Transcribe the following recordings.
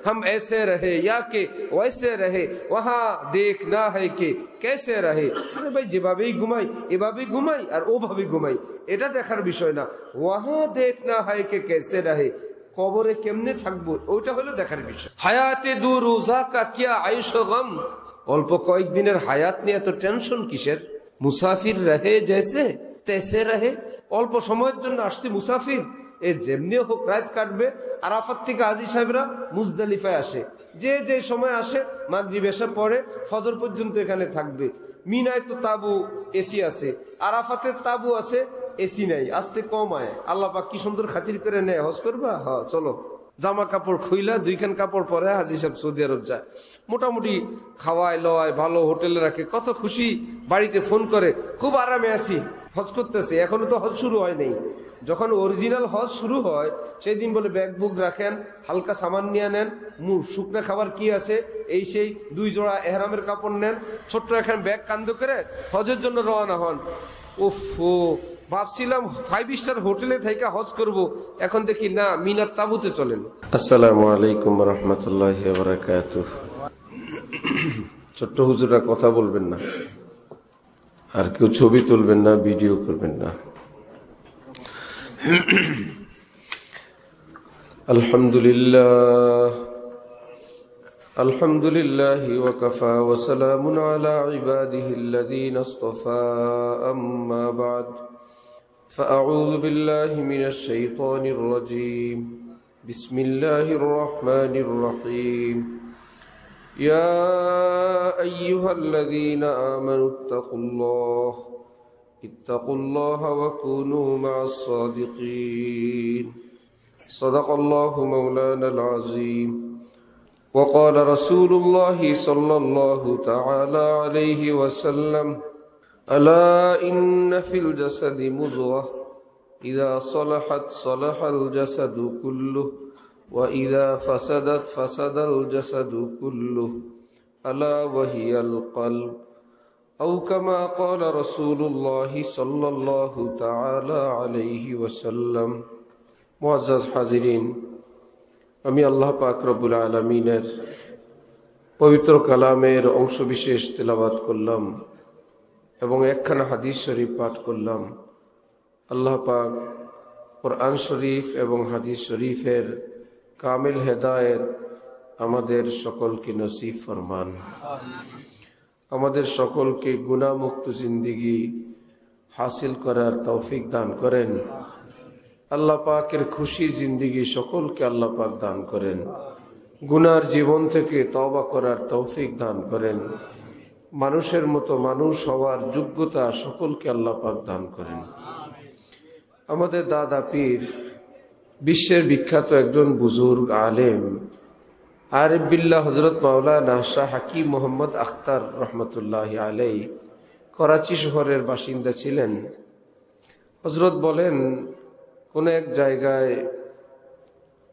हम ऐसे रहे या कि वैसे रहे, वहां देखना है कि कैसे रहे। আরে ভাই যেভাবেই ঘুমাই এভাবেই ঘুমাই আর ওভাবেই ঘুমাই, এটা দেখার বিষয় না। ওয়াহা দেখনা হয় কে কেসে রহে, কবরে কেমনে থাকবো ওইটা হলো দেখার বিষয়। হায়াতে দু রোজা কা কিয়া আয়ুষ গম, অল্প কয়েকদিনের হায়াত নিয়ে এত টেনশন কিসের? মুসাফির রহে জেসে তেসে রহে, অল্প সময়ের জন্য আসছি মুসাফির, এ যেমনি হোক রাত কাটবে। আরাফাত থেকে হাজী সাহেবরা মুজদালিফায় আসে, যে যে সময় আসে মাগরিব এসে পড়ে ফজর পর্যন্ত এখানে থাকবে। মিনায় তো তাবু এসি আছে, আরাফাতে তাবু আছে এসি নাই, আসতে কম আয়। আল্লাহ পাক কি সুন্দর খাতির করে নেয়, হজ করবা হ্যাঁ চলো, জামা কাপড় খুইলা দুইখান কাপড় পরে হাজী সাহেব সৌদি আরব যায়। মোটামুটি খাওয়ায় লওয়ায় ভালো হোটেলে রাখে, কত খুশি, বাড়িতে ফোন করে খুব আরামে আছি, হজ করতেছে। এখনো তো হজ শুরু হয় নাই। যখন অরিজিনাল হজ শুরু হয় সেই দিন বলে ব্যাগ বুক রাখেন, হালকা সামান নিয়ে নেন, শুকনা খাবার কি আছে এই সেই 2 জোড়া এহরামের কাপড় নেন, ছোট্ট এখন ব্যাগ কান্দ করে হজের জন্য রওনা হন। উফ, ভাবছিলাম 5 স্টার হোটেলে থেকে হজ করব, এখন দেখি না, মিনার তাবুতে চলেন। আসসালামু আলাইকুম ওয়া রাহমাতুল্লাহি ওয়া বারাকাতুহু। ছোট্ট হুজুররা কথা বলবেন না, আর কেউ ছবি তুলবেন না, ভিডিও করবেন না। আলহামদুলিল্লাহ আলহামদুলিল্লাহি ওয়া কাফা ওয়া সালামুন আলা ইবাদিহিল্লাযীনা ইসতাফা, আম্মা বা'দ, ফাআউযু বিল্লাহি মিনাশ শাইতানির রাজীম, বিসমিল্লাহির রহমানির রহিম। ইয়া আইয়ুহাল্লাযীনা আমানু ইত্তাকুল্লাহা ওয়া কুনু মা'আস সাদিকিন। সাদাকাল্লাহু মাওলানাল আযীম। ওয়া ক্বালা রাসূলুল্লাহি সাল্লাল্লাহু তাআলা আলাইহি ওয়া সাল্লাম, আলা ইন্না ফিল জাসাদি মুযগাহ, ইযা সালাহাত সালাহাল জাসাদু কুল্লুহু ওয়া ইযা ফাসাদাত ফাসাদাল জাসাদু কুল্লুহু, আলা ওয়া হিয়াল কলব। أو كما قال رسول الله صلى الله تعالى عليه وسلم। মুআজ্জাজ হাজিরিন, আমি আল্লাহ পাক রব্বুল আলামিনের পবিত্র কালামের অংশ বিশেষ তেলাওয়াত করলাম এবং একখানা হাদিস শরীফ পাঠ করলাম। আল্লাহ পাক কোরআন শরীফ এবং হাদিস শরীফের কামিল হেদায়েত আমাদের সকলকে নসিব ফরমান। আমাদের সকলকে গুনাহমুক্ত জিন্দেগি হাসিল করার তৌফিক দান করেন। আল্লাহ পাকের খুশি জিন্দেগি সকলকে আল্লাহ পাক দান করেন। গুনার জীবন থেকে তওবা করার তৌফিক দান করেন। মানুষের মতো মানুষ হওয়ার যোগ্যতা সকলকে আল্লাহ পাক দান করেন। আমাদের দাদা পীর, বিশ্বের বিখ্যাত একজন বুজুর্গ আলেম আরিফ বিল্লাহ হযরত মাওলানা শাহ হাকিম মোহাম্মদ আখতার রহমতুল্লাহি আলাইহি করাচি শহরের বাসিন্দা ছিলেন। হযরত বলেন, কোন এক জায়গায়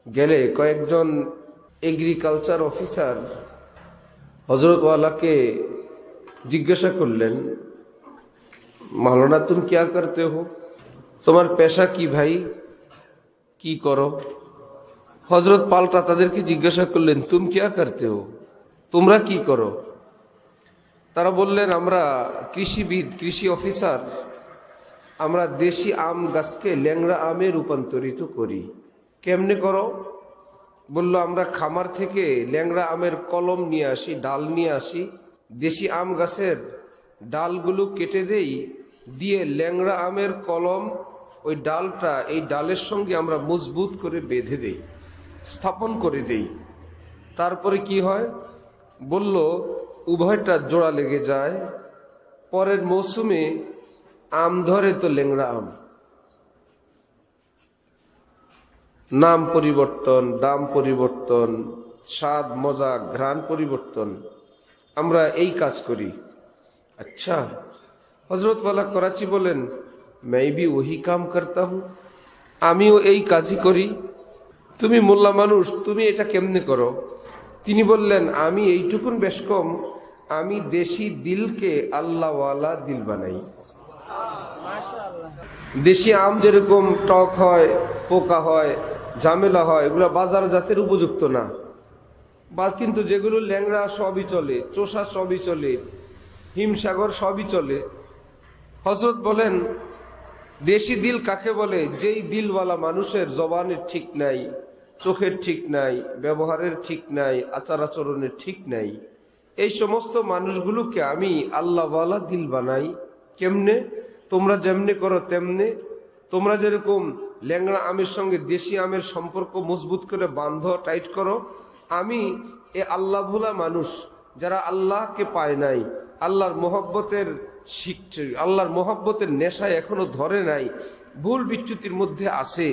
গেলে কয়েকজন এগ্রিকালচার অফিসার হযরত ওয়ালাকে জিজ্ঞাসা করলেন, মাওলানা তুম क्या करते हो, তোমার পেশা কি ভাই, কি করো? হযরত পাল্টা তাদেরকে জিজ্ঞাসা করলেন, তুম क्या करते हो, তোমরা কি করো? তারা বললেন, আমরা কৃষিবিদ, কৃষি অফিসার, আমরা দেশি আম গাছকে ল্যাংড়া আমে রূপান্তরিত করি। কেমনে করো? বলল, আমরা খামার থেকে ল্যাংড়া আমের কলম নিয়ে আসি, ডাল নিয়ে আসি, দেশি আম গাছের ডালগুলো কেটে দেই, দিয়ে ল্যাংড়া আমের কলম ওই ডালটা এই ডালের সঙ্গে আমরা মজবুত করে বেঁধে দেই, স্থাপন করে দেই। তারপরে কি হয়? বলল, উভয়টা জোড়া লেগে যায়, পরের মৌসুমে আম ধরে তো ল্যাংড়া আম, নাম পরিবর্তন, দাম পরিবর্তন, স্বাদ মজা ঘ্রাণ পরিবর্তন, আমরা এই কাজ করি। আচ্ছা, হযরত ওয়ালা করাচি বলেন, मैं भी वही काम करता हूं, আমিও এই কাজই করি। তুমি মোল্লা মানুষ, তুমি এটা কেমনে করো? তিনি বললেন, আমি এইটুকুন বেশ কম, আমি দেশি দিলকে আল্লাহওয়ালা দিল বানাই। দেশি আম যেরকম টক হয়, পোকা হয়, ঝামেলা হয়, এগুলো বাজার জাতের উপযুক্ত না। বা কিন্তু যেগুলো ল্যাংড়া সবই চলে, চোষা সবই চলে, হিমসাগর সবই চলে। হযরত বলেন দেশি দিল কাকে বলে? যেই দিলওয়ালা মানুষের জবানের ঠিক নাই, চোখের ঠিক নাই, ব্যবহারের ঠিক নাই, আচার আচরণের ঠিক নাই। এই সমস্ত মানুষগুলোকে আমি আল্লাহওয়ালা দিল বানাই। কেমনে? তোমরা যেমনে করো তেমনে। তোমরা যেরকম ল্যাংড়া আমের সঙ্গে দেশি আমের সম্পর্ক মজবুত করে বাঁধো, টাইট করো, আমি এ আল্লাহ ভোলা মানুষ যারা আল্লাহকে পায় নাই, আল্লাহর মোহব্বতের আল্লাহর মোহব্বতের নেশায় এখনো ধরে নাই, ভুল বিচ্যুতির মধ্যে আছে,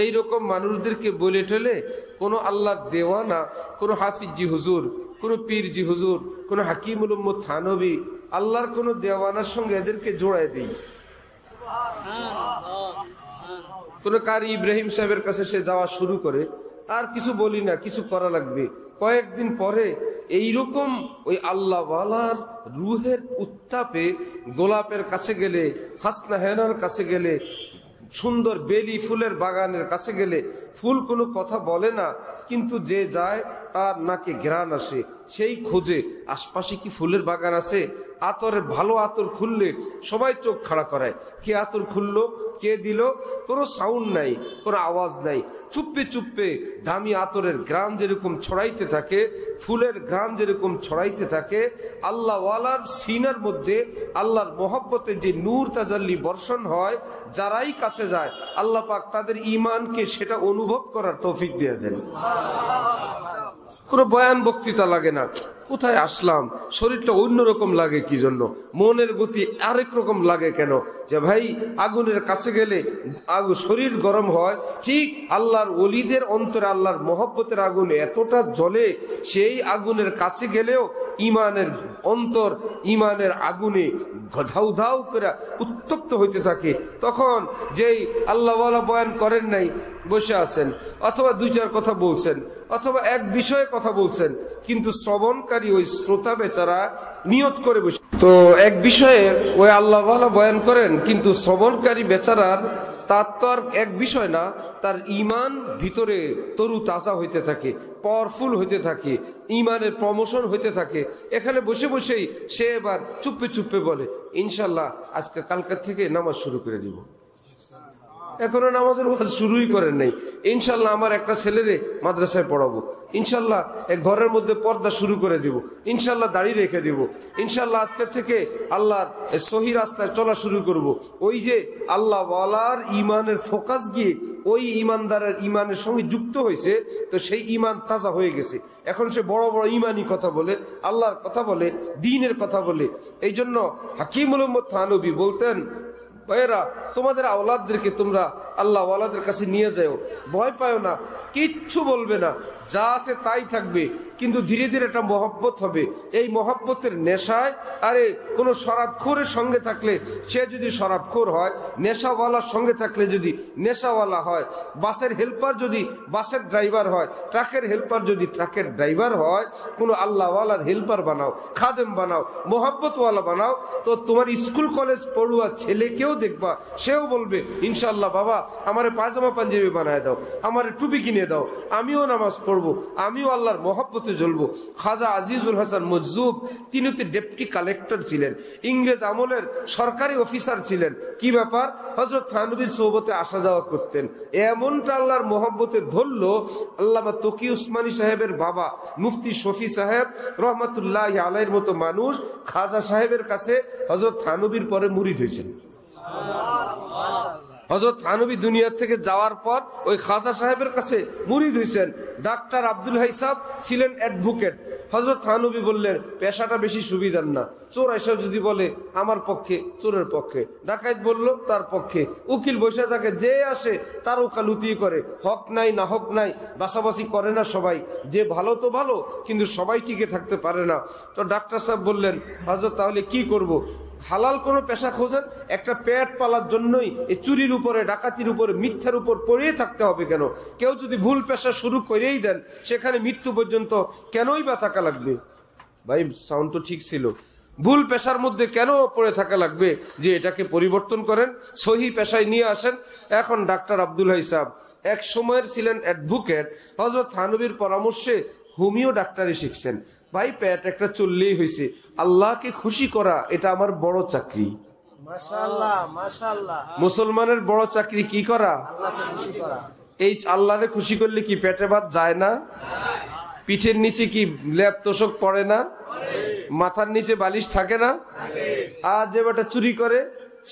এই রকম মানুষদেরকে বলে ঠেলে কোনো আল্লাহর দেওয়ানা, কোনো হাফিজি হুজুর, কোনো পীরজি হুজুর, কোনো হাকিমুল উম্মত থানবী, আল্লাহর কোনো দেওয়ানার সঙ্গে এদেরকে জোড়ায় দিই। কোন কারি ইব্রাহিম সাহেবের কাছে সে যাওয়া শুরু করে, আর কিছু বলি না, কিছু করা লাগবে। কয়েকদিন পরে এইরকম ওই আল্লাহওয়ালার রুহের উত্তাপে গোলাপের কাছে গেলে, হাসনা হেনার কাছে গেলে, সুন্দর বেলি ফুলের বাগানের কাছে গেলে ফুল কোনো কথা বলে না, কিন্তু যে যায় তার নাকে ঘ্রাণ আসে, সেই খোঁজে আশপাশে কি ফুলের বাগান আছে। আতরের ভালো আতর খুললে সবাই চোখ খাড়া করায়, কে আতর খুললো, কে দিল, কোনো সাউন্ড নাই, কোনো আওয়াজ নাই। চুপে চুপে দামি আতরের ঘ্রাণ যেরকম ছড়াইতে থাকে, ফুলের ঘ্রাণ যেরকম ছড়াইতে থাকে, আল্লাহওয়ালার সিনার মধ্যে আল্লাহর মহব্বতের যে নূর তাজাল্লি বর্ষণ হয়, যারাই কাছে যায় আল্লাহ পাক তাদের ঈমানকে সেটা অনুভব করার তৌফিক দিয়ে দেন। কোনো বয়ান বক্তৃতা লাগে না, কোথায় আসলাম, শরীরটা অন্যরকম লাগে কি জন্য, মনের গতি আরেক রকম লাগে কেন? যে ভাই আগুনের কাছে গেলে শরীর গরম হয়, ঠিক আল্লাহর ওলিদের অন্তরে আল্লাহর মহব্বতের আগুন এতটা জ্বলে, সেই আগুনের কাছে গেলেও ইমানের অন্তর ইমানের আগুনে ধাউ ধাউ করে উত্তপ্ত হইতে থাকে। তখন যেই আল্লাহওয়ালা বয়ান করেন নাই, বসে আছেন, অথবা দুই চার কথা বলছেন, অথবা এক বিষয়ে কথা বলছেন, কিন্তু শ্রবণকারী ওই শ্রোতা বেচারা নিয়ত করে বসে, তো এক বিষয়ে ওই আল্লাহওয়ালা বয়ান করেন, কিন্তু শ্রবণকারী বেচারার তার তো আর এক বিষয় না, তার ইমান ভিতরে তরু তাজা হইতে থাকে, পাওয়ারফুল হইতে থাকে, ইমানের প্রমোশন হইতে থাকে। এখানে বসে বসেই সে এবার চুপে চুপে বলে, ইনশাল্লাহ আজকে কালকার থেকে নামাজ শুরু করে দিব। এখনো নামাজের ওয়াজ শুরুই করেন নাই। ইনশাল্লাহ আমার একটা ছেলেরে মাদ্রাসায় পড়াবো, ইনশাল্লাহ এক ঘরের মধ্যে পর্দা শুরু করে দিব, ইনশাল্লাহ দাড়ি রেখে দিব, ইনশাল্লাহ আজকে থেকে আল্লাহর সহি রাস্তায় চলা শুরু করব। ওই যে আল্লাহ ওয়ালার ইমানের ফোকাস গিয়ে ওই ইমানদারের ইমানের সঙ্গে যুক্ত হয়েছে, তো সেই ইমান তাজা হয়ে গেছে। এখন সে বড় বড় ইমানি কথা বলে, আল্লাহর কথা বলে, দ্বীনের কথা বলে। এই জন্য হাকিমুল উম্মত থানবী বলতেন, ভাইয়েরা তোমাদের আওলাদদেরকে তোমরা আল্লাহ ওয়ালাদের কাছে নিয়ে যাও, ভয় পাও না, কিচ্ছু বলবে না, যা আছে তাই থাকবে, কিন্তু ধীরে ধীরে একটা মহব্বত হবে। এই মহব্বতের নেশায়, আরে কোনো শরাবখোরের সঙ্গে থাকলে সে যদি শরাবখোর হয়, নেশাওয়ালার সঙ্গে থাকলে যদি নেশাওয়ালা হয়, বাসের হেল্পার যদি বাসের ড্রাইভার হয়, ট্রাকের হেল্পার যদি ট্রাকের ড্রাইভার হয়, কোনো আল্লাহওয়ালার হেল্পার বানাও, খাদেম বানাও, মহব্বতওয়ালা বানাও, তো তোমার স্কুল কলেজ পড়ুয়া ছেলেকেও দেখবা, সেও বলবে ইনশাল্লাহ বাবা আমারে পায়জামা পাঞ্জাবি বানায় দাও, আমারে টুপি কিনে দাও, আমিও নামাজ পড়বো, আমিও আল্লাহর মহব্বতে জ্বলবো। খাজা আজিজুল হাসান মজজুব, তিনি তো ডেপুটি কালেক্টর ছিলেন, ইংরেজ আমলের সরকারি অফিসার ছিলেন। কি ব্যাপার? হযরত থানবীর সোহবতে আসা যাওয়া করতেন। এমনটা আল্লাহর মহব্বতে ধরলো, আল্লামা তকি উসমানী সাহেবের বাবা মুফতি শফি সাহেব রহমাতুল্লাহ আলাইহির মতো মানুষ খাজা সাহেবের কাছে হযরত থানবীর পরে মুরিদ হয়েছেন। হযরত থানবী দুনিয়া থেকে যাওয়ার পর ওই খাজা সাহেবের কাছে মুরিদ হয়েছেন। ডাক্তার আব্দুল হাই সাহেব ছিলেন অ্যাডভোকেট। হযরত থানবী বললেন, পেশাটা বেশি সুবিধার না, চোর এসে যদি বলে আমার পক্ষে, চোরের পক্ষে, ডাকাত বললো তার পক্ষে, উকিল বসে থাকে, যে আসে তার ওকালতি করে, হক নাই না হক নাই বাসাবাসি করে না সবাই, যে ভালো তো ভালো, কিন্তু সবাই টিকে থাকতে পারে না। তো ডাক্তার সাহেব বললেন, হযরত তাহলে কি করব? হালাল কোনো পেশা খোঁজেন, একটা পেট পালার জন্যই এই চুরির উপরে, ডাকাতির উপরে, মিথ্যার উপর পড়েই থাকতে হবে কেন? কেউ যদি ভুল পেশা শুরু করেই দেন, সেখানে মৃত্যু পর্যন্ত কেনই বা থাকা লাগবে? ভাই সাউন্ড তো ঠিক ছিল। ভুল পেশার মধ্যে কেন পড়ে থাকা লাগবে? যে এটাকে পরিবর্তন করেন, সহি পেশায় নিয়ে আসেন। এখন ডাক্তার আব্দুল হাই সাহেব এক সময়ের ছিলেন অ্যাডভোকেট, হযরত থানবীর পরামর্শে হোমিও ডাক্তারি শিখছেন। ভাই পেট একটা চললেই হয়েছে, আল্লাহকে খুশি করা এটা আমার বড় চাকরি। মাশাআল্লাহ মাশাআল্লাহ। মুসলমানের বড় চাকরি কি করা? আল্লাহকে খুশি করা। এই আল্লাহরে খুশি করলে কি পেটে ভাত যায় না? পিঠের নিচে কি লেপ তোষক পড়ে না? মাথার নিচে বালিশ থাকে না? আর যে বেটা চুরি করে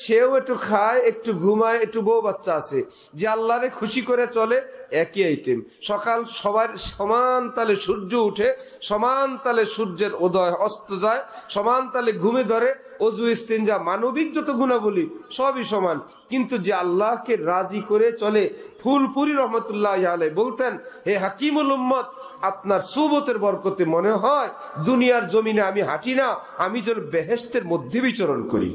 সেও একটু খায়, একটু ঘুমায়, একটু বউ বাচ্চা আছে। যে আল্লাহরে খুশি করে চলে একই আইটেম। সকাল সবার সমান তালে সূর্য উঠে, সমান তালে সূর্যের উদয় অস্ত যায়, সমান তালে ঘুমে ধরে, অজু ইস্তিনজা, মানবিক যত গুণাবলী সবই সমান। কিন্তু যে আল্লাহকে রাজি করে চলে, ফুলপুরি রহমতুল্লাহ আলাইহি বলতেন, হে হাকিমুল উম্মত, আপনার সুবতের বরকতে মনে হয় দুনিয়ার জমিনে আমি হাঁটি না, আমি যেন বেহেশতের মধ্যে বিচরণ করি।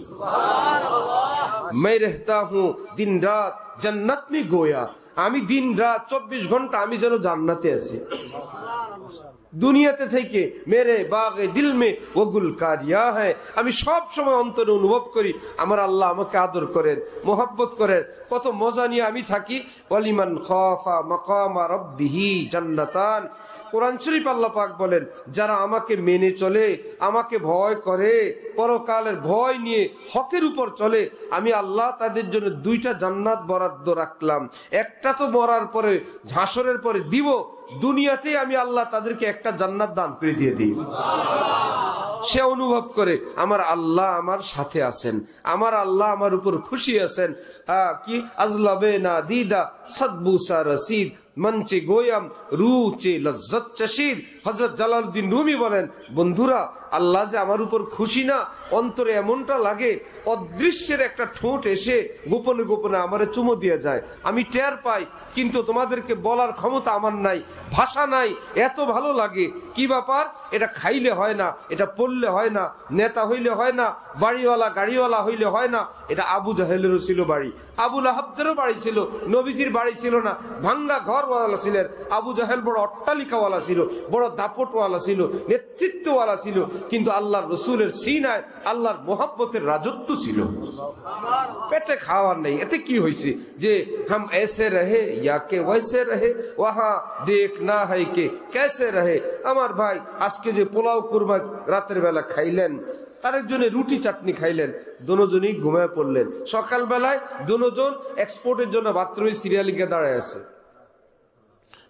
मैं रहता हूँ दिन रात जन्नत में गोया, আমি দিন রাত 24 ঘন্টা আমি যেন জান্নাতে আছি। দুনিয়াতে থেকে মেরে বাগে দিল মে ও গুলকারিয়া হ্যায়, আমি সব সময় অন্তরে অনুভব করি আমার আল্লাহ আমাকে আদর করেন, মোহাব্বত করেন, কত মজা নিয়ে আমি থাকি। ওয়ালিমান খাফা মাকামা রাব্বিহি জান্নাতান। কোরআন শরীফ আল্লাহ পাক বলেন, যারা আমাকে মেনে চলে, আমাকে ভয় করে, পরকালের ভয় নিয়ে হকের উপর চলে, আমি আল্লাহ তাদের জন্য 2টা জান্নাত বরাদ্দ রাখলাম। একটা তো মরার পরে, হাসরের পরে দিব, দুনিয়াতে আমি আল্লাহ তাদেরকে একটা জান্নাত দান করে দিয়ে দিই। সে অনুভব করে আমার আল্লাহ আমার সাথে আছেন, আমার আল্লাহ আমার উপর খুশি আছেন। কি আজলাবে না দিদা সদবুসা রসিদ মঞ্চে গোয়াম রুচে লজ্জত চশির। হযরত জালালউদ্দিন রুমি বলেন, বন্ধুরা, আল্লাহ যে আমার উপর খুশি না, অন্তরে এমনটা লাগে অদৃশ্যের একটা ঠোঁট এসে গোপনে গোপনে আমারে চুমো দিয়ে যায়, আমি টের পাই, কিন্তু তোমাদেরকে বলার ক্ষমতা আমার নাই, ভাষা নাই, এত ভালো লাগে। কি ব্যাপার? এটা খাইলে হয় না, এটা পড়লে হয় না, নেতা হইলে হয় না, বাড়িওয়ালা গাড়িওয়ালা হইলে হয় না। এটা আবু জাহেলেরও ছিল বাড়ি, আবু লাহাবদেরও বাড়ি ছিল, নবীজির বাড়ি ছিল না, ভাঙ্গা ঘরওয়ালা ছিলেন। আবু জাহেল বড় অট্টালিকাওয়ালা ছিল, বড় দাপটওয়ালা ছিল, নেতৃত্বওয়ালা ছিল, কিন্তু আল্লাহর রসুলের সিনায় আল্লাহর মোহাব্বতের রাজত্ব ছিল। পেটে খাওয়ার নেই, এতে কি হয়েছে যে হাম ऐसे रहे या के वैसे रहे, वहां देखना है कि कैसे रहे। আমার ভাই আজকে যে পোলাও কুরমা রাতের বেলা খাইলেন, আরেকজনে রুটি চাটনি খাইলেন, দুজনেই ঘুমায় পড়লেন। সকালবেলায় দুজন এক্সপোর্টের জন্য বাথরুমে সিরিয়ালিকে দাঁড়ায় আছে।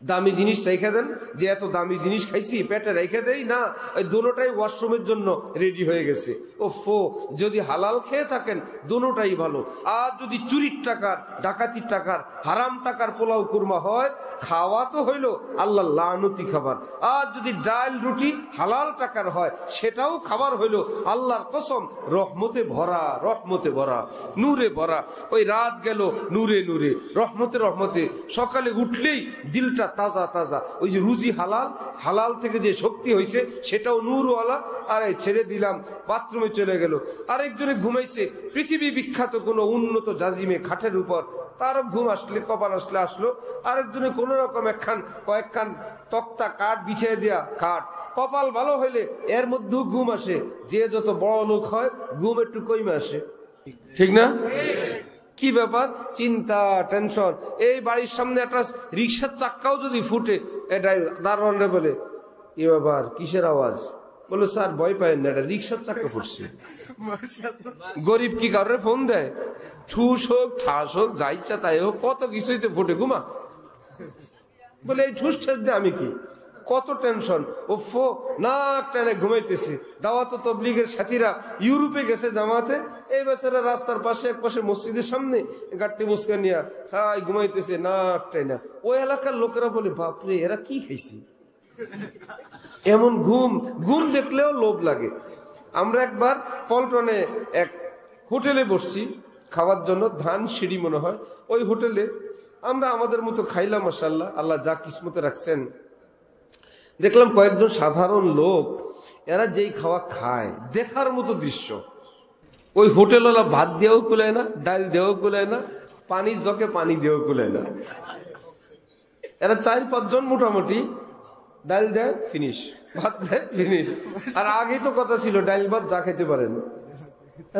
দামি জিনিস রেখে দেন, যে এত দামি জিনিস খাইছি পেটে রেখে দেই না, ওই দুটোটাই ওয়াশরুমের জন্য রেডি হয়ে গেছে। ওফো, যদি হালাল খেয়ে থাকেন দুটোটাই ভালো। আর যদি চুরির টাকার, ডাকাতির টাকার, হারাম টাকার পোলাও কুরমা হয়, খাওয়া তো হইলো আল্লাহ লানতি খাবার। আর যদি ডাল রুটি হালাল টাকার হয়, সেটাও খাবার হইলো আল্লাহর কসম রহমতে ভরা, রহমতে ভরা, নূরে ভরা। ওই রাত গেল নূরে নূরে, রহমতে রহমতে। সকালে উঠলেই দিলটা তাজা তাজা। ওই যে রুজি হালাল, হালাল থেকে যে শক্তি হয়েছে সেটাও নূরওয়ালা। আরে ছেড়ে দিলাম, বাথরুমে চলে গেল। আরেকজনে ঘুমাইছে পৃথিবী বিখ্যাত কোনো উন্নত জাজিমে খাটের উপর, তারও ঘুম আসলে কপাল আসলে আসলো। আরেকজনে কোন রকম কয়েকখান তক্তা কাঠ বিছিয়ে দেয়া খাট, কপাল ভালো হইলে এর মধ্যেও ঘুম আসে। যে যত বড় লোক হয় ঘুম একটু কমে আসে, ঠিক না? কি ব্যাপার? চিন্তা, টেনশন। এই বাড়ির সামনে একটা রিক্সার চাক্কাও যদি ফুটে, এটা দারোয়ানরে বলে, এ ব্যাপার কিসের আওয়াজ? বলে, স্যার ভয় পায় না, এটা রিক্সার চাক্কা ফুটছে। গরিব কি কারোর ফোন দেয়? ঠুস হোক, ঠাস হোক, যা ইচ্ছা তাই হোক, কত কিছুই তো ফুটে। ঘুমা বলে, এই ঠুস ঠাস দিয়ে আমি কি? কত টেনশন। ও ফো নাক টেনে ঘুমাইতেছে। দাওয়াত তবলিগের সাথীরা ইউরোপে গেছে জামাতে, এই বেচারা রাস্তার পাশে এক পাশে মসজিদের সামনে গাট্টি মুসকা নিয়া খাই ঘুমাইতেছে নাক টেনা। ওই এলাকার লোকেরা বলে, বাপরে এরা কি খাইছে, এমন ঘুম। ঘুম দেখলেও লোভ লাগে। আমরা একবার পল্টনে এক হোটেলে বসছি খাওয়ার জন্য, ধান সিঁড়ি মনে হয়। ওই হোটেলে আমরা আমাদের মতো খাইলাম, মাশাআল্লাহ, আল্লাহ যা কিসমতে রাখছেন। দেখলাম কয়েকজন সাধারণ লোক, এরা যেই খাওয়া খায়, দেখার মতো দৃশ্য। ওই হোটেলওয়ালা ভাত দিয়েও কুলায় না, ডাল দিয়েও কুলায় না, পানি জকে পানি দিয়েও কুলায় না। এরা 4-5 জন মোটামুটি, ডাল দেয় ফিনিশ, ভাত দেয় ফিনিশ। আর আগেই তো কথা ছিল ডাল ভাত যা খেতে পারেন,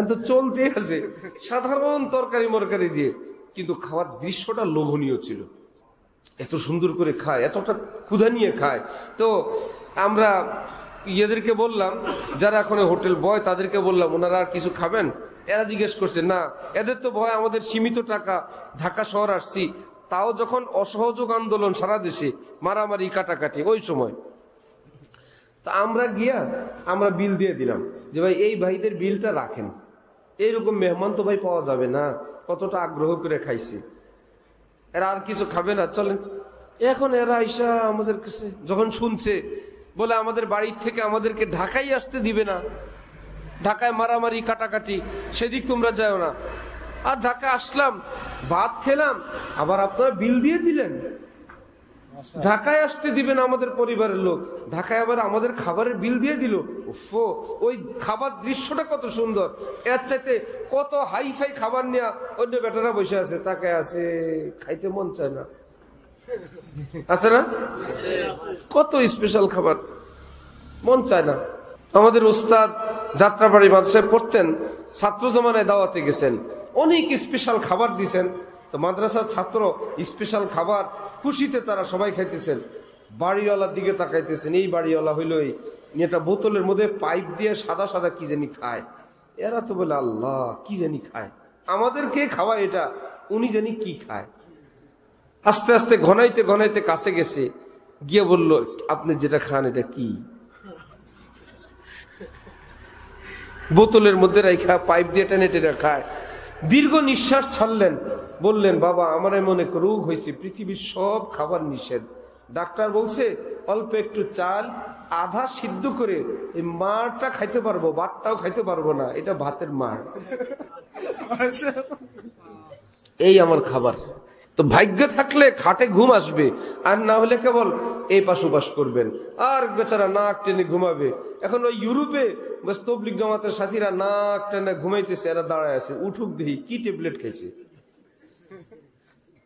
তো চলতে আছে সাধারণ তরকারি মরকারি দিয়ে, কিন্তু খাওয়ার দৃশ্যটা লোভনীয় ছিল। এত সুন্দর করে খায়, এতটা ক্ষুধা নিয়ে খায়। তো আমরা ইয়েদেরকে বললাম, যারা এখন হোটেল বয় তাদেরকে বললাম, ওনারা আর কিছু খাবেন? এরা জিজ্ঞেস করছে না, এদের তো ভয়, আমাদের সীমিত টাকা, ঢাকা শহর আসছি, তাও যখন অসহযোগ আন্দোলন সারা দেশে, মারামারি কাটাকাটি ওই সময়, তা আমরা গিয়া আমরা বিল দিয়ে দিলাম যে ভাই এই ভাইদের বিলটা রাখেন, এইরকম মেহমান তো ভাই পাওয়া যাবে না, কতটা আগ্রহ করে খাইছে, এরা আর কিছু খাবে না, চলেন। এখন এরা আইসা আমাদের কাছে যখন শুনছে, বলে আমাদের বাড়ির থেকে আমাদেরকে ঢাকায় আসতে দিবে না, ঢাকায় মারামারি কাটাকাটি, সেদিক তোমরা যাও না। আর ঢাকায় আসলাম, ভাত খেলাম, আবার আপনারা বিল দিয়ে দিলেন। ঢাকায় আসতে দিবেন আমাদের পরিবারের লোক, ঢাকায় আবার আমাদের খাবারের বিল দিয়ে দিল। উফো, ওই খাবার দৃশ্যটা কত সুন্দর, এর চাইতে কত হাইফাই খাবার নিয়ে অন্য বেটারা বসে আছে, তাকে আছে, খাইতে মন চায় না, আছে না? কত স্পেশাল খাবার, মন চায় না। আমাদের উস্তাদ যাত্রাবাড়ি মাদ্রাসায় পড়তেন, ছাত্র জমানায় দাওয়াতে গেছেন, অনেক স্পেশাল খাবার দিয়েছেন। তো মাদ্রাসার ছাত্র স্পেশাল খাবার খুশিতে তারা সবাই খাইতেছেন, বাড়িওয়ালার দিকে তাকাইতেছেন। এই বাড়িওয়ালা হইল এটা বোতলের মধ্যে পাইপ দিয়ে সাদা সাদা কি জানি খায়। এরা তো বলে আল্লাহ কি জানি খায়, আমাদেরকে খাওয়ায় এটা, উনি জানি কি খায়। আস্তে আস্তে ঘনাইতে ঘনাইতে কাছে গেছে, গিয়ে বলল, আপনি যেটা খান এটা কি? বোতলের মধ্যে রাখা পাইপ দিয়ে টেনে টেনে খায়। দীর্ঘ নিঃশ্বাস ছাড়লেন, বললেন, বাবা আমার এমন এক রোগ হয়েছে, পৃথিবীর সব খাবার নিষেধ, ডাক্তার বলছে অল্প একটু চাল আধা সিদ্ধ করে এই মারটা খাইতে পারবো, ভাতটাও খাইতে পারবো না, এটা ভাতের মার, এই আমার খাবার। তো ভাগ্য থাকলে খাটে ঘুম আসবে, আর না হলে কেবল এই পাশ ওপাশ করবেন, আর বেচারা নাক টেনে ঘুমাবে। এখন ওই ইউরোপে তবলিগ জামাতের সাথীরা নাক টেনে ঘুমাইতেছে, এরা দাঁড়ায় আছে, উঠুক দেখি কি ট্যাবলেট খাইছে,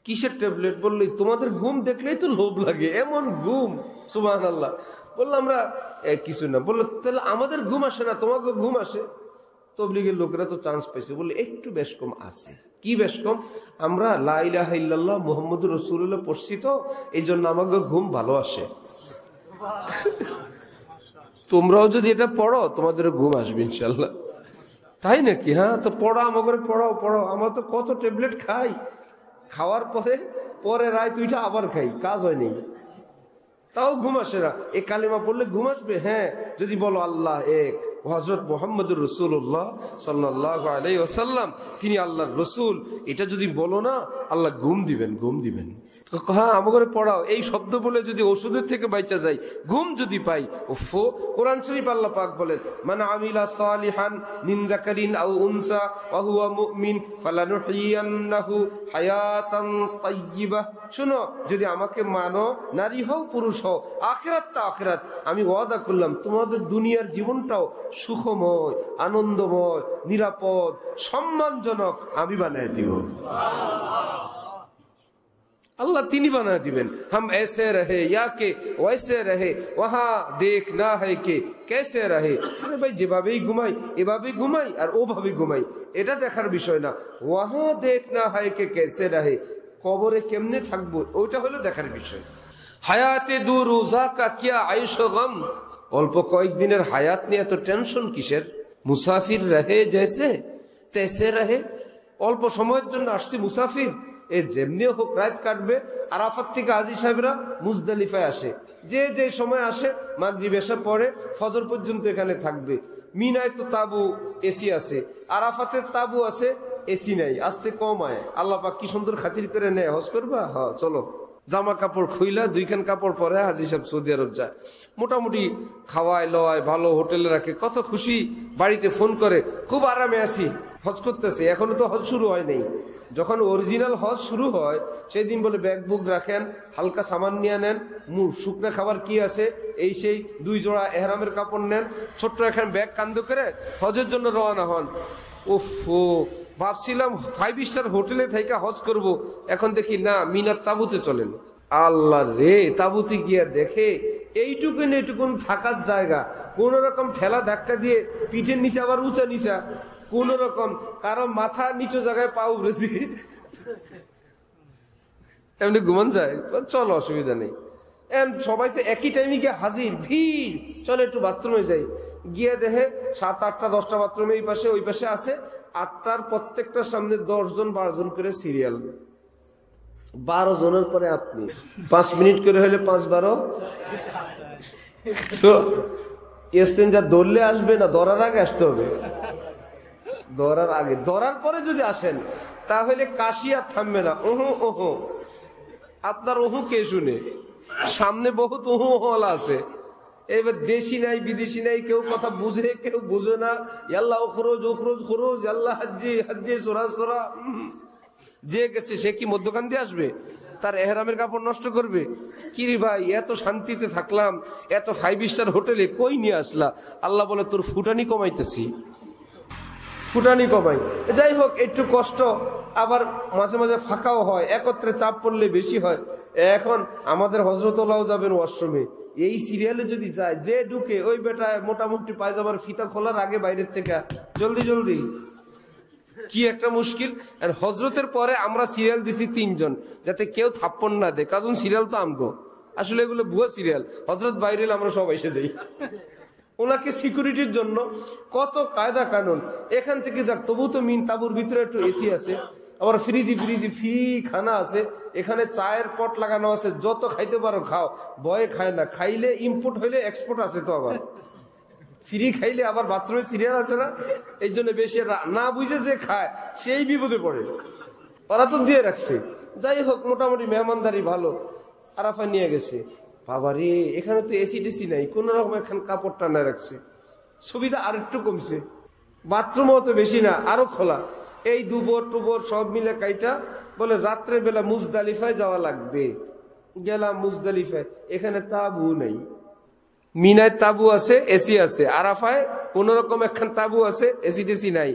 কিসের ট্যাবলেট? বললো তোমাদের ঘুম দেখলেই তো লোভ লাগে, এমন ঘুম, সুবহানাল্লাহ। বললাম আমরা কিছু না। বললো তাহলে আমাদের ঘুম আসে না, তোমাকে ঘুম আসে? তবলিগের লোকেরা তো চান্স পাইছে, বললে একটু বেশ কম আছে। কি বেশ কম? আমরা লা ইলাহা ইল্লাল্লাহ মুহাম্মাদুর রাসূলুল্লাহ পড়ছি, তো এই জন্য আমাকে ঘুম ভালো আসে। তোমরাও যদি এটা পড়ো তোমাদের ঘুম আসবে ইনশাল্লাহ। তাই নাকি? হ্যাঁ, তো পড়ো, আমাকে পড়াও পড়ো। আমরা তো কত ট্যাবলেট খাই, খাওয়ার পরে রায় তুইটা আবার খাই, কাজ হয়নি, তাও ঘুম আসে না। এই কালিমা পড়লে ঘুম আসবে? হ্যাঁ, যদি বলো আল্লাহ এক, হযরত মুহাম্মদুর রাসূলুল্লাহ সাল্লাল্লাহু আলাইহি ওয়াসাল্লাম তিনি আল্লাহর রাসূল, এটা যদি বলো না, আল্লাহ ঘুম দিবেন, ঘুম দিবেন। হ্যাঁ, আমাকে পড়াও। এই শব্দ বলে যদি ওষুধের থেকে বাইচা যাই, ঘুম যদি পাই, উফো। কোরআন শরীফ আল্লাহ পাক বলেন, মান আমিলা সালিহান মিন যাকারিন আও উনসা ওয়া হুয়া মুমিন ফালানুহইয়ান্নাহু হায়াতান তাইয়্যিবা। শুনো, যদি আমাকে মানো, নারী হও পুরুষ হও, আখিরাতটা আখিরাত, আমি ওয়াদা করলাম তোমাদের দুনিয়ার জীবনটাও সুখময়, আনন্দময়, নিরাপদ, সম্মানজনক আমি বানায় দিব। अल्लाह तीनी बना दिबेन। हम ऐसे रहे या के वैसे रहे, वहां देखना है कि कैसे रहे। अरे भाई যেভাবেই ঘুমাই এভাবেই ঘুমাই আর ওভাবেই ঘুমাই, এটা দেখার বিষয় না। ওয়াহা দেখনা হয় কে কেসে রহে, কবরে কেমনে থাকবো ওইটা হলো দেখার বিষয়। হায়াতে দু রোজা কা কিয়া আয়েশ গম, অল্প কয়েকদিনের হায়াত নিয়ে এত টেনশন কিসের? মুসাফির রহে জেসে তেসে রহে, অল্প সময়ের জন্য আসছি মুসাফির, এ যেমনি হোক রাত কাটবে। আরাফাত থেকে হাজী সাহেবরা মুজদালিফায় আসে, যে যে সময় আসে মাগরিব এসে পরে ফজর পর্যন্ত এখানে থাকবে। মিনায় তো তাবু এসি আছে, আরাফাতে তাবু আছে, এসি নাই, আসতে কম আয়। আল্লাহ পাক কি সুন্দর খাতির করে নেয়, হজ করবা, হ্যাঁ চলো। জামা কাপড় খুইলা দুইখান কাপড় পরে হাজী সাহেব সৌদি আরব যায়, মোটামুটি খাওয়ায় লওয়ায়, ভালো হোটেলে রাখে, কত খুশি। বাড়িতে ফোন করে, খুব আরামে আছি, হজ করতেছে। এখনো তো হজ শুরু হয় নাই। যখন অরিজিনাল হজ শুরু হয় সেই দিন বলে ব্যাগ বুক রাখেন, হালকা সামান নিয়ে নেন, শুকনো খাবার কি আছে এই সেই, 2 জোড়া এহরামের কাপড় নেন, ছোট্ট এখানে ব্যাগ কান্দ করে হজের জন্য রওনা হন। ওফো, ভাবছিলাম 5 স্টার হোটেলে থেকে হজ করব, এখন দেখি না, মিনার তাবুতে চলেন। আল্লাহ রে, তাবুতে গিয়া দেখে এইটুকুন থাকার জায়গা, কোন রকম ঠেলা ধাক্কা দিয়ে পিঠের নিচে আবার উঁচা নিচা, কোন রকম কারো মাথা নিচু জায়গায় পা উড়েছি, এমনি ঘুমান যায়, চলো অসুবিধা নেই। সবাই তো একই টাইমে গিয়ে হাজির, ভিড়, চলো একটু বাথরুমে যাই। গিয়ে দেখে 7, 8টা 10টা বাথরুমে এই পাশে ওই পাশে আছে, 8টার প্রত্যেকটার সামনে 10 জন 12 জন করে সিরিয়াল। 12 জনের পরে আপনি 5 মিনিট করে হলে 5 12 তো যা দৌড়লে আসবে না, দৌড়ার আগে আসতে হবে। দৌড়ার আগে, দৌড়ার পরে যদি আসেন তাহলে কাশি আর থামবে না। ওহো ওহো, আপনার ওহু কে শুনে? সামনে বহুত ওহু ওহলা আছে। এবার দেশি নাই বিদেশি নাই, কেউ কথা বুঝে কেউ বুঝে না। আল্লাহ খরচ খরচ খরচ, আল্লাহ হাজ্জি হাজ্জি সোরা সোরা। যে গেছে সে কি মধ্যখান দিয়ে আসবে? তার এহরামের কাপড় নষ্ট করবে? কিরে ভাই, এত শান্তিতে থাকলাম, এত 5 স্টার হোটেলে, কই নিয়ে আসলা? আল্লাহ বলে তোর ফুটানি কমাইতেছি, ফুটানি কমাই। যাই হোক, একটু কষ্ট, আবার মাঝে মাঝে ফাঁকাও হয়, একত্রে চাপ পড়লে বেশি হয়। এখন আমাদের হযরতুল্লাহ যাবেন ওয়াশরুমে, এই সিরিয়ালে যদি যায়, যে ঢুকে ওই বেটা মোটামুটি পায়জামার ফিতা খোলার আগে বাইরের থেকে জলদি জলদি, কি একটা মুশকিল। আর হজরতের পরে আমরা সিরিয়াল দিছি 3 জন, যাতে কেউ থাপ্পড় না দেয়, কারণ সিরিয়াল তো আমগো, আসলে এগুলো ভুয়া সিরিয়াল। হজরত বাইরে আমরা সব এসে যাই ওনাকে সিকিউরিটির জন্য, কত কায়দা কানুন। এখান থেকে যাক, তবু তো মিন তাবুর ভিতরে একটু এসি আছে, আবার ফ্রিজি ফ্রি খানা আছে, এখানে চায়ের পট লাগানো আছে, যত খাইতে পারো খাও, ভয়ে খায় না। খাইলে ইম্পোর্ট হইলে এক্সপোর্ট আছে তো, আবার ফ্রি খাইলে আবার বাথরুমে সিরিয়াল আছে না, এই জন্য বেশি না বুঝে যে খায় সেই বিপদে পড়ে। ওরা তো দিয়ে রাখছে। যাই হোক, মোটামুটি মেহমানদারি ভালো। আরাফা নিয়ে গেছে, বাবারে এখানে তো এসি টেসি নাই, কোন রকম এখানে কাপড় টানা রাখছে, সুবিধা আর একটু কমছে। বাথরুমও তো বেশি না, আরো খোলা। এই দুবর টুবর সব মিলে কাইটা বলে রাত্রে বেলা মুজদালিফায় যাওয়া লাগবে। গেলাম মুজদালিফায়, এখানে তাবু নেই। মিনায় তাবু আছে, এসি আছে। আরাফায় কোন রকম একখান তাবু আছে, এসি টেসি নাই।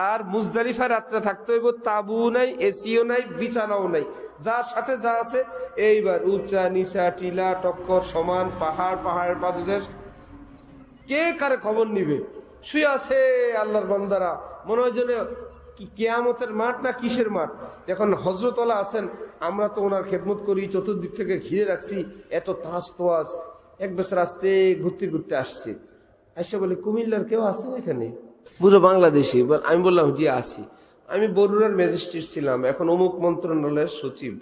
আর মুজদালিফায় রাত্রে থাকতে হইব, তাবু নাই, এসিও নাই, বিছানাও নাই, যার সাথে যা আছে। এইবার উঁচা নিচা টিলা টক্কর সমান, পাহাড়, পাহাড়ের পাদদেশ, কে কারে খবর নিবে? শুয়ে আছে আল্লাহর বান্দারা, মনে হয় যেন কিয়ামতের মাঠ না কিসের মাঠ। যখন হযরতওয়ালা আছেন, আমরা তো ওনার খেদমত করি, চতুর্দিক থেকে ঘিরে রাখছি, এত তাজ তোয়াজ। এক বছর আসতে ঘুরতে ঘুরতে আসছে, এসে বলে কুমিল্লার কেউ আছেন এখানে? পুরো বাংলাদেশি। আমি বললাম জি আসি, আমি বরুড়ার ম্যাজিস্ট্রেট ছিলাম, এখন অমুক মন্ত্রণালয়ের সচিব।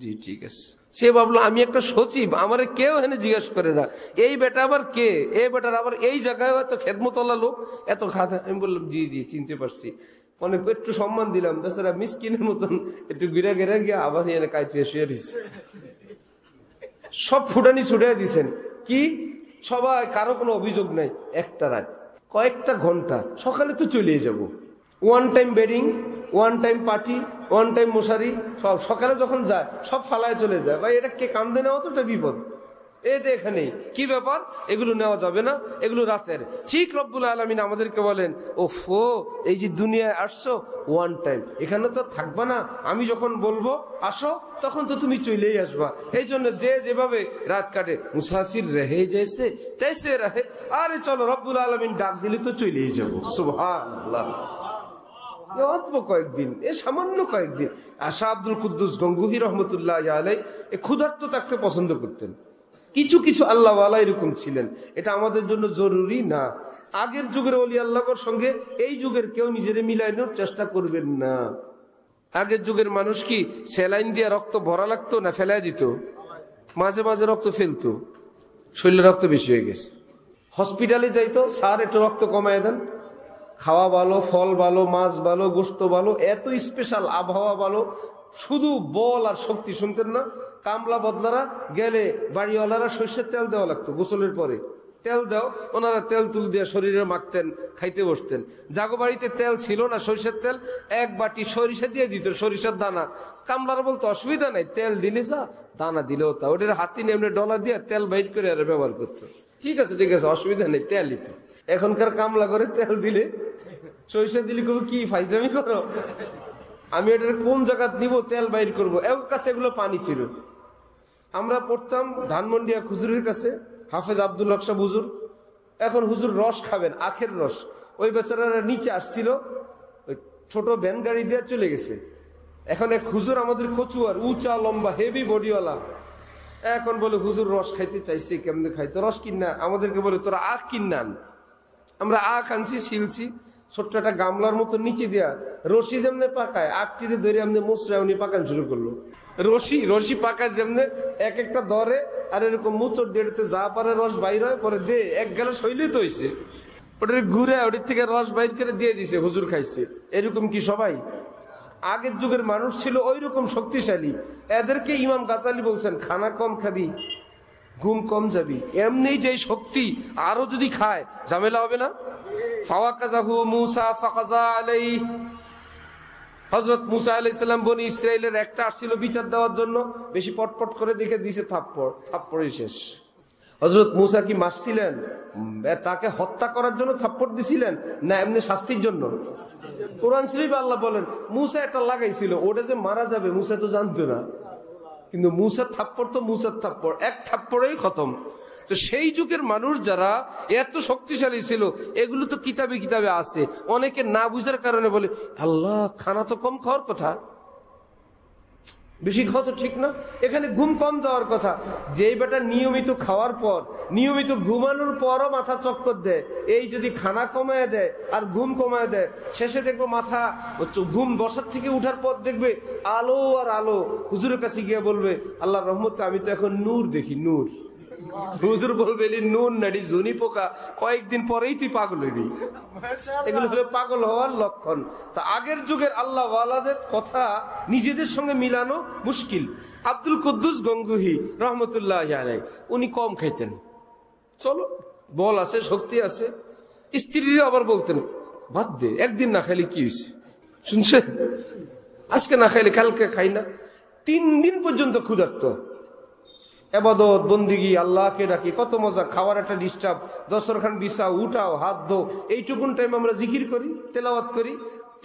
জি ঠিক আছে। সে ভাবলো আমি একটা সচিব, আমার কেউ এখানে জিজ্ঞাসা করে না, এই বেটা আবার কে? এই বেটার আবার এই জায়গায় এত খেদমতওয়ালা লোক, এত খাতা। আমি বললাম জি জি চিনতে পারছি। অনেক একটু সম্মান দিলাম, তাছাড়া মিসকিনের মতন একটু গিরা গিরা গিয়ে আবার এনে কাইতে শুয়ে দিচ্ছে। সব ফুটানি ছুটাই দিছেন। কি সবাই, কারো কোনো অভিযোগ নাই। একটা রাত, কয়েকটা ঘন্টা, সকালে তো চলে যাব। One time bedding, one time party, one time মশারি, সব সকালে যখন যায় সব ফালায় চলে যায়। ভাই এটা কে কান্দে নেওয়া তো একটা বিপদ। এটা এখানেই কি ব্যাপার, এগুলো নেওয়া যাবে না, এগুলো রাতের। ঠিক রব্বুল আলামিন আমাদেরকে বলেন, ওফো এই যে দুনিয়ায় আসছো ওয়ান টাইম, এখানে তো থাকবা না। আমি যখন বলবো আসো, তখন তো তুমি চলেই আসবা। এই জন্য যে যেভাবে রাত কাটে, মুসাফির রহে জেসে তৈসে রহে। আরে চলো, রব্বুল আলামিন ডাক দিলে তো চলেই যাবো। সুবহানাল্লাহ। অল্প কয়েকদিন, এ সামান্য কয়েকদিন। শাহ আব্দুল কুদ্দুস গঙ্গুহি রহমতুল্লাহ আলাইহি ক্ষুধার্ত থাকতে পছন্দ করতেন। কিছু কিছু আল্লাহওয়ালা এরকম ছিলেন, এটা আমাদের জন্য জরুরি না। আগের যুগের ওলি আল্লাহর সঙ্গে এই যুগের কেউ নিজের মিলানোর চেষ্টা করবেন না। আগের যুগের মানুষ কি স্যালাইন দিয়ে রক্ত ভরা লাগতো না ফেলাই দিত? মাঝে মাঝে রক্ত ফেলতো, শরীরে রক্ত বেশি হয়ে গেছে, হসপিটালে যাইতো, স্যার একটু রক্ত কমায় দেন। খাওয়া ভালো, ফল ভালো, মাছ ভালো, গোস্ত ভালো, এত স্পেশাল আবহাওয়া ভালো, শুধু বল আর শক্তি। শুনতেন না, কামলা বদলারা গেলে বাড়িওয়ালারা সর্ষের তেল দেওয়া লাগতো গোসলের পরে। তেল দাও, ওনারা তেল তুল দিয়ে শরীরে মাখতেন, খাইতে বসতেন। জাগো বাড়িতে তেল ছিল না, সরিষার তেল, এক বাটি সরিষা দিয়ে দিত, সরিষার দানা। কামলারা বলতো অসুবিধা নাই, তেল দিলে যা, দানা দিলেও তা। ওটার হাতি নেমনে ডলার দিয়ে তেল বাইট করে আর ব্যবহার করতো। ঠিক আছে ঠিক আছে, অসুবিধা নেই, তেলই তো। এখনকার কামলা করে তেল দিলে, সরিষা দিলে কবি কি ফাইজলামি করো, আমি এটার কোন জায়গা নিব, তেল বাইর করবো। এর কাছে এগুলো পানি ছিল। আমরা পড়তাম ধানমন্ডিয়া হুজুরের কাছে, হাফেজ আব্দুল হক সাহেব হুজুর। এখন হুজুর রস খাবেন, আখের রস। ওই বেচারারা নিচে আসছিল, ওই ছোট ভ্যান গাড়ি দিয়ে চলে গেছে। এখন এক হুজুর আমাদের কচুয়ার, উঁচা লম্বা হেভি বডিওয়ালা, এখন বলে হুজুর রস খাইতে চাইছে, কেমনে খাইতো? রস কিনা আমাদেরকে বলে তোরা আখ কিনান। আমরা আখ আনছি, শিলছি, ছোট্ট একটা গামলার মতো নিচে দেয়া রশি যেমনে পাকায়, আখটিতে ধরে এমনি মুচড়া উনি পাকান শুরু করলো। রশি পাকায় যেমনে এক একটা ধরে, আর এরকম মুচড় দেড়তে যা পারে রস বাইর হয়, পরে দে এক গেলে শৈলে তো হয়েছে, ওটা ঘুরে ওটির থেকে রস বাইর করে দিয়ে দিছে, হুজুর খাইছে। এরকম কি সবাই? আগের যুগের মানুষ ছিল ওই রকম শক্তিশালী। এদেরকে ইমাম গাজালি বলছেন খানা কম খাবি, ঘুম কম যাবি। এমনি যে শক্তি, আরো যদি খায় ঝামেলা হবে না? ফাওয়াকাযাহু মূসা ফাকাযা আলাইহি, হযরত মূসা আলাইহিস সালাম বনি ইসরাইলের একটা আসছিল বিচার দেওয়ার জন্য, বেশি পটপট করে দেখে দিয়েছে থাপ্পড়ই শেষ। হযরত মূসা কি মারছিলেন? তাকে হত্যা করার জন্য থাপ্পড় দিছিলেন না এমনি শাস্তির জন্য? কোরআন শরীফে আল্লাহ বলেন মূসা এটা লাগাইছিল, ওটা যে মারা যাবে মূসা তো জানতো না, কিন্তু মূসার থাপ্পড় তো মূসার থাপ্পড়, এক থাপ্পড়েই খতম। তো সেই যুগের মানুষ যারা এত শক্তিশালী ছিল, এগুলো তো কিতাবে কিতাবে আছে। অনেকে না বুঝার কারণে বলে আল্লাহ খানা তো কম খাওয়ার কথা, বেশি খাওয়া তো ঠিক না, এখানে ঘুম কম যাওয়ার কথা। যেই বেটা নিয়মিত খাওয়ার পর, নিয়মিত ঘুমানোর পরও মাথা চক্কর দেয়, এই যদি খানা কমায় দেয় আর ঘুম কমায় দেয়, শেষে দেখবো মাথা ঘুম বসার থেকে উঠার পর দেখবে আলো আর আলো। হুজুরের কাছে গিয়ে বলবে আল্লাহর রহমতে আমি তো এখন নূর দেখি, নূর। হুজুর বলবে নূর নাড়ি জুনি পোকা, কয়েকদিন পরেই তুই পাগল হইবি। এগুলো হলো পাগল হওয়ার লক্ষণ। তা আগের যুগের আল্লাহ ওয়ালাদের কথা নিজেদের সঙ্গে মিলানো মুশকিল। আব্দুল কুদ্দুস গঙ্গুহি রহমতুল্লাহ আলাইহি উনি কম খাইতেন, চলো বল আছে, শক্তি আছে। স্ত্রীরা আবার বলতেন বাদ দে, একদিন না খাইলে কি হয়েছে, শুনছে, আজকে না খাইলে কালকে খাই না। 3 দিন পর্যন্ত ক্ষুধার্ত, ইবাদত বন্দিগি, আল্লাহকে ডাকি, কত মজা। খাওয়ার একটা ডিস্টার্ব, দস্তরখান বিছাও, উঠাও, হাত ধো, এইটুকুন টাইম আমরা জিকির করি, তেলাওয়াত করি।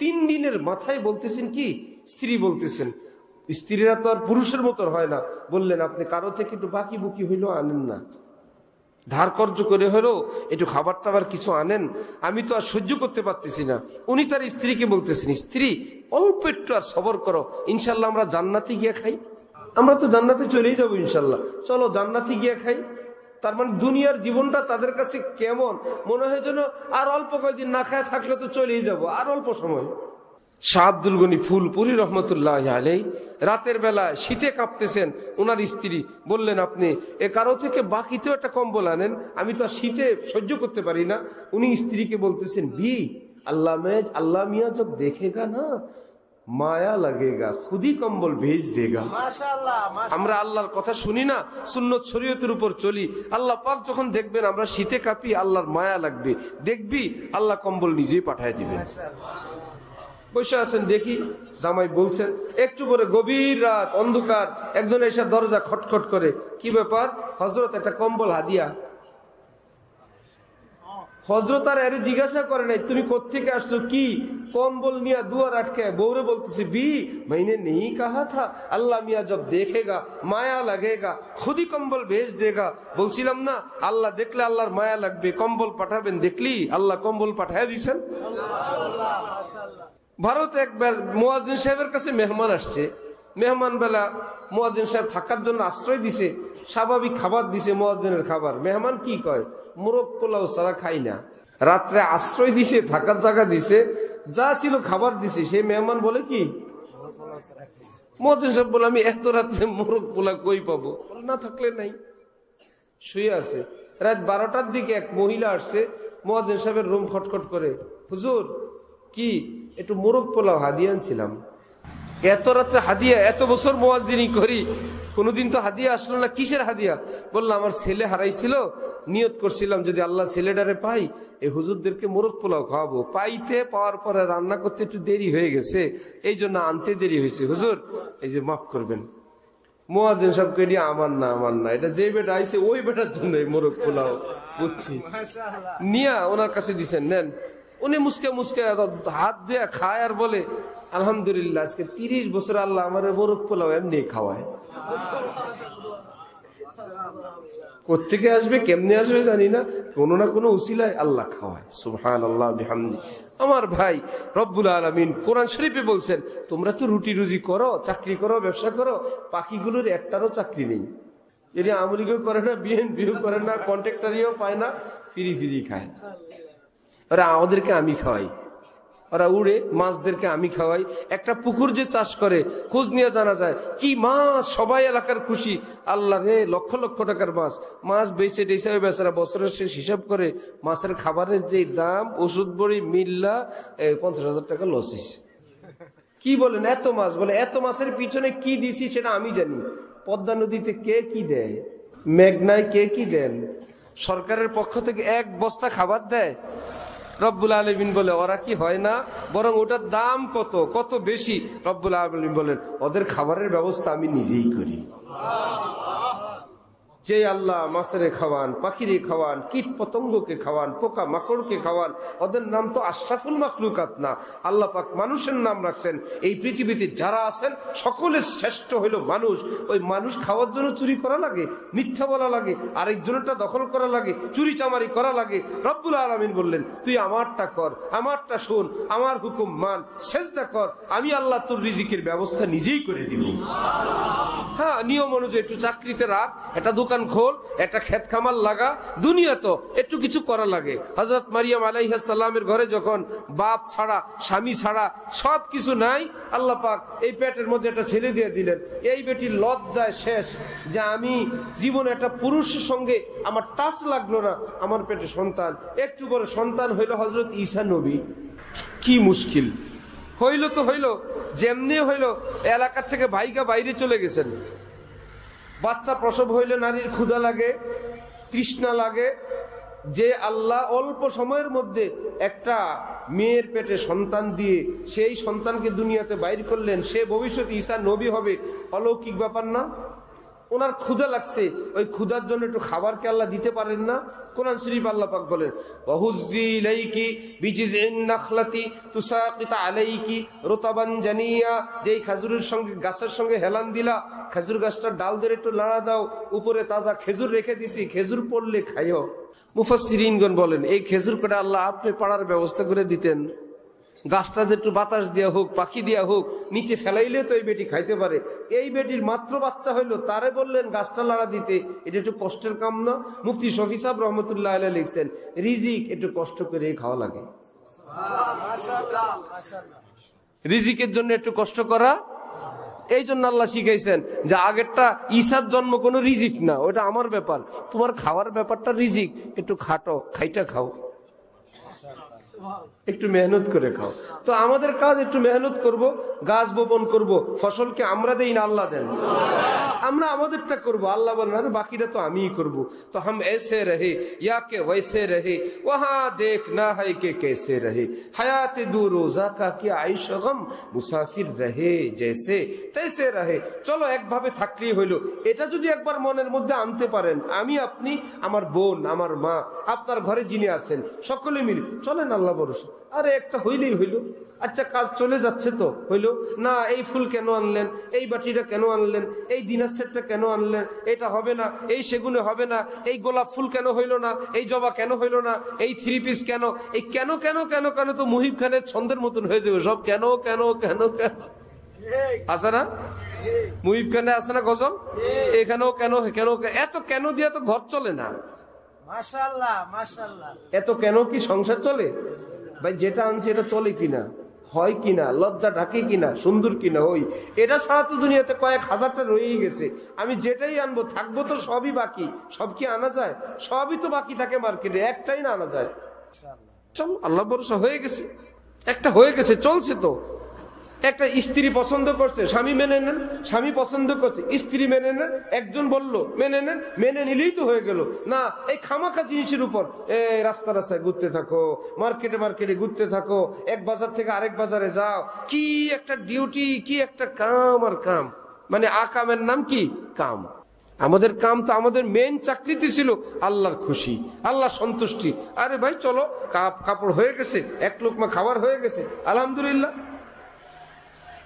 3 দিনের মাথায় বলতেছেন কি, স্ত্রী বলতেছেন, স্ত্রীরা তো আর পুরুষের মতো হয় না, বললেন আপনি কারো থেকে একটু বাকি বুকি হইলো আনেন না, ধার কর্য করে হলো একটু খাবার টাবার কিছু আনেন, আমি তো আর সহ্য করতে পারতেছি না। উনি তার স্ত্রীকে বলতেছেন স্ত্রী অল্প একটু আর সবর করো, ইনশাল্লাহ আমরা জান্নাতে গিয়ে খাই। আমরা তো জান্নাতে চলেই যাবো ইনশাল্লাহ, চলো জান্নাতে গিয়ে খাই। তার মানে দুনিয়ার জীবনটা তাদের কাছে কেমন মনে হয় যেন আর অল্প কয়েকদিন না খায় থাকলে তো চলেই যাবো, আর অল্প সময়। শাহ আব্দুল গনি ফুলপুরি রহমতুল্লাহ আলাইহি রাতের বেলা শীতে কাঁপতেছেন, ওনার স্ত্রী বললেন আপনি এ কারো থেকে বাকিতেও একটা কম্বল আনেন, আমি তো শীতে সহ্য করতে পারি না। উনি স্ত্রীকে বলতেছেন বি আল্লাহ মিয়া জব দেখেগা না মায়া লাগেগা, খুদি কম্বল ভেজ দেগা। আমরা আল্লাহর কথা শুনি না, সুন্নত শরীয়তের উপর চলি, আল্লাহ পাক যখন দেখবেন আমরা শীতে কাঁপি, আল্লাহর মায়া লাগবে, দেখবি আল্লাহ কম্বল নিজেই পাঠায় দিবেন। বসে আছেন, দেখি জামাই বলছেন, একটু পরে গভীর রাত অন্ধকার, একজন এসে দরজা খটখট করে, কি ব্যাপার? হযরত একটা কম্বল হাদিয়া। হযরত আর এর জিজ্ঞাসা করে নাই তুমি কোত্থেকে আসছো, কি কম্বল নিয়ে দুয়ার আটকে। বউরে বলতেছে বি मैंने नहीं कहा था अल्लाह मियां जब देखेगा माया लगेगा खुदी कम्बल भेज देगा। বলছিলাম না আল্লাহ দেখলে আল্লাহর মায়া লাগবে, কম্বল পাঠাবেন, দেখলি আল্লাহ কম্বল পাঠায় দিয়েছেন। ভারত একবার মুয়াজ্জিন সাহেবের কাছে মেহমান আসছে, মেহমান বেলা মুয়াজ্জিন সাহেব থাকার জন্য আশ্রয় দিছে, স্বাভাবিক খাবার দিছে, মুয়াজ্জিনের খাবার। মেহমান কি কয়, মোরগ পোলাও ছাড়া খাই না। রাত্রে আশ্রয় দিছে, থাকার জায়গা দিছে, যা ছিল খাবার দিছে, সেই মেহমান বলে কি, মুয়াজ্জিন সাহেব বলে আমি এত রাত্রে মোরগ পোলা কই পাবো, না থাকলে নাই, শুয়ে আছে। রাত 12টার দিকে এক মহিলা আসছে, মুয়াজ্জিন সাহেবের রুম খটখট করে, হুজুর কি একটু মোরগ পোলাও হাদিয়া আনছিলাম। এত রাত্রে হাদিয়া, এত বছর মুয়াজ্জিনি করি, কোনোদিন তো হাদিয়া আসলো না, কিসের হাদিয়া? বললাম আমার ছেলে হারাইছিল, নিয়ত করছিলাম যদি আল্লাহ ছেলেটারে পাই এই হুজুরদেরকে মোরগ পোলাও খাওয়াবো। পাওয়ার পরে রান্না করতে একটু দেরি হয়ে গেছে, এই জন্য আনতে দেরি হয়েছে, হুজুর এই যে মাফ করবেন। মুয়াজ্জিন সাহেব কে আমার না, এটা যে বেটা আইছে ওই বেটার জন্য মোরগ পোলাও, বুঝছি। নিয়া ওনার কাছে দিছেন, নেন। উনি মুসকে হাত দিয়ে খায় আর বলে আলহামদুলিল্লাহ আজকে 30 বছর আল্লাহ আমার মোরগ পোলাও এমনি খাওয়ায়। কোত্থেকে আসবে, কেমনে আসবে জানি না, কোনো না কোনো উসিলায় আল্লাহ খাওয়ায়। সুবহানাল্লাহ বিহামদি। আমার ভাই, রব্বুল আলামিন কোরআন শরীফে বলছেন, তোমরা তো রুটি রুজি করো, চাকরি করো, ব্যবসা করো, পাখিগুলোর একটারও চাকরি নেই। এটি আওয়ামী লীগও করে না, বিএনপিও করে না, কন্ট্রাক্টরিও পায় না, ফ্রি ফ্রি খায়। ওরা আমাদেরকে আমি খাওয়াই, ওরা উড়ে, মাছদেরকে আমি খাওয়াই। একটা পুকুর যে চাষ করে, খোঁজ নিয়ে জানা যায় কি মাছ, সবাই এলাকার খুশি, আল্লাহ রে লক্ষ লক্ষ টাকার মাছ। মাছ বেচে টেসে বেচারা বছরের শেষ হিসাব করে মাছের খাবারের যে দাম, ওষুধ বড়ি মিল্লা 50,000 টাকা লস হয়েছে। কি বলেন, এত মাছ, বলে এত মাছের পিছনে কি দিছি সেটা আমি জানি। পদ্মা নদীতে কে কি দেয়, মেঘনায় কে কি দেন, সরকারের পক্ষ থেকে এক বস্তা খাবার দেয়। রব্বুল আলামিন বলে ওরা কি হয় না, বরং ওটার দাম কত কত বেশি। রব্বুল আলামিন বলেন ওদের খাবারের ব্যবস্থা আমি নিজেই করি। যে আল্লাহ মাছের খাওয়ান, পাখিরে খাওয়ান, কীট পতঙ্গকে খাওয়ান, পোকা মাকড়কে খাওয়ান, ওদের নাম তো আশরাফুল মাখলুকাত না, আল্লাহ পাক মানুষের নাম রাখছেন। এই পৃথিবীতে যারা আছেন সকলের শ্রেষ্ঠ হইল মানুষ। ওই মানুষ খাওয়ার জন্য চুরি করা লাগে, মিথ্যা বলা লাগে, আরেকজনেরটা দখল করা লাগে, চুরি চামারি করা লাগে। রব্বুল আলামিন বললেন তুই আমারটা কর, আমারটা শোন, আমার হুকুম মান, সেজদা কর, আমি আল্লাহ তোর রিজিকের ব্যবস্থা নিজেই করে দিব। হ্যাঁ, নিয়ম অনুযায়ী একটু চাকরিতে রাখ, একটা দোকান খোল, একটা ক্ষেত খামার লাগা, দুনিয়া তো একটু কিছু করা লাগে। হযরত মারিয়াম আলাইহিস সালামের ঘরে যখন বাপ ছাড়া, স্বামী ছাড়া সব কিছু নাই, আল্লাহ পাক এই পেটের মধ্যে একটা ছেলে দিয়ে দিলেন। এই বেটির লজ্জায় শেষ যে আমি জীবনে একটা পুরুষের সঙ্গে আমার টাচ লাগলো না, আমার পেটে সন্তান। একটু বড় সন্তান হইল হযরত ঈসা নবী। কি মুশকিল হইল তো হইল, যেমনি হইল এলাকার থেকে ভাইগা বাইরে চলে গেছেন। বাচ্চা প্রসব হইলে নারীর ক্ষুধা লাগে, তৃষ্ণা লাগে। যে আল্লাহ অল্প সময়ের মধ্যে একটা মেয়ের পেটে সন্তান দিয়ে সেই সন্তানকে দুনিয়াতে বাইর করলেন, সে ভবিষ্যতে ঈসা নবী হবে। অলৌকিক ব্যাপার না? ওনার ক্ষুধা লাগছে, ওই ক্ষুধার জন্য একটু খাবারকে আল্লাহ দিতে পারেন না? কোরআন শরীফ আল্লাহ পাক বলেন ওয়াহুজ্জি ইলাইকি বিজিযিন নাখলাতি তুসাকিত আলাইকি রুতাবান জানিয়া। যেই খেজুরের সঙ্গে গাছের সঙ্গে হেলান দিলা, খেজুর গাছটার ডাল ধরে একটু নাড়া দাও, উপরে তাজা খেজুর রেখে দিছি, খেজুর পড়লে খাইও। মুফাসসিরিনগণ বলেন এই খেজুর কটা আল্লাহ আপনি পাড়ার ব্যবস্থা করে দিতেন, গাছটাতে একটু বাতাস দেওয়া হোক, পাখি দেওয়া হোক, নিচে ফেলাইলে তো এই বেটি খাইতে পারে। এই বেটির মাত্র বাচ্চা হইলো, তারে বললেন গাছটা লাড়া দিতে, এটা একটু কষ্টের কাম না? মুফতি শফি সাহেব রহমতুল্লাহ আলাইহি লিখছেন রিজিক একটু কষ্ট করে খাওয়া লাগে। রিজিকের জন্য একটু কষ্ট করা, এই জন্য আল্লাহ শিখাইছেন যে আগেরটা ঈসার জন্ম কোনো রিজিক না, ওটা আমার ব্যাপার, তোমার খাওয়ার ব্যাপারটা রিজিক। একটু খাটো, খাইটা খাও, একটু মেহনত করে খাও। তো আমাদের কাজ একটু মেহনত করব, গাছ বপন করব, ফসলকে আমরা দেই না আল্লাহ দেন, আমরা আমাদেরটা করব। আল্লাহ বলেন আরে বাকিটা তো আমিই করব। তো হাম ऐसे रहे या के वैसे रहे वहां देखना है कि कैसे रहे हयात दो रोजा का क्या आइश गम मुसाफिर रहे जैसे तैसे रहे। চলো একভাবে থাকলেই হইলো, এটা যদি একবার মনের মধ্যে আনতে পারেন, আমি আপনি, আমার বোন, আমার মা, আপনার ঘরে যিনি আছেন, সকলে মিলে চলেন আল্লাহ ভরসা। আরে একটা হইলেই হইল, আচ্ছা কাজ চলে যাচ্ছে তো হইল না। এই ফুল কেন আনলেন, এই বাটিটা কেন আনলেন, এই দিনার সেটটা কেন আনলেন, এটা হবে না, এই সেগুনে হবে না, এই গোলাপ ফুল কেন হইল না, এই জবা কেন হইল না, এই থ্রি পিস কেন, এই কেন কেন কেন কেন তো মুহিব খানের ছন্দের মতন হয়ে যাবে সব। কেন কেন কেন কেন আছে না, মুহিব খানে আছে না গজল, এখানেও কেন কেন, এত কেন দিয়ে তো ঘর চলে না। মাশাআল্লাহ মাশাআল্লাহ, এত কেন কি সংসার চলে? ভাই যেটা আনছি এটা চলে কিনা, হয় কিনা, লজ্জা ঢাকে কিনা, সুন্দর কিনা, ওই এটা ছাড়া তো দুনিয়াতে কয়েক হাজারটা রয়েই গেছে। আমি যেটাই আনবো থাকবো তো সবই বাকি। সব কি আনা যায়? সবই তো বাকি থাকে মার্কেটে, একটাই না আনা যায়। চল আল্লাহ ভরসা, হয়ে গেছে, একটা হয়ে গেছে, চলছে তো। একটা স্ত্রী পছন্দ করছে, স্বামী মেনে নেন, স্বামী পছন্দ করছে, স্ত্রী মেনে নেন, একজন বলল মেনে নেন, মেনে নিলেই তো হয়ে গেল না। এই খামাখা জিনিসের উপর রাস্তা রাস্তায় ঘুরতে থাকো, মার্কেটে মার্কেটে ঘুরতে থাকো, এক বাজার থেকে আরেক বাজারে যাও, কি একটা ডিউটি, কি একটা কাম আর কাম। মানে আকামের নাম কি? কাম। আমাদের কাম তো আমাদের মেন চাকরিতে ছিল আল্লাহর খুশি, আল্লাহ সন্তুষ্টি। আরে ভাই চলো, কাপড় হয়ে গেছে, এক লোকমা খাবার হয়ে গেছে, আলহামদুলিল্লাহ।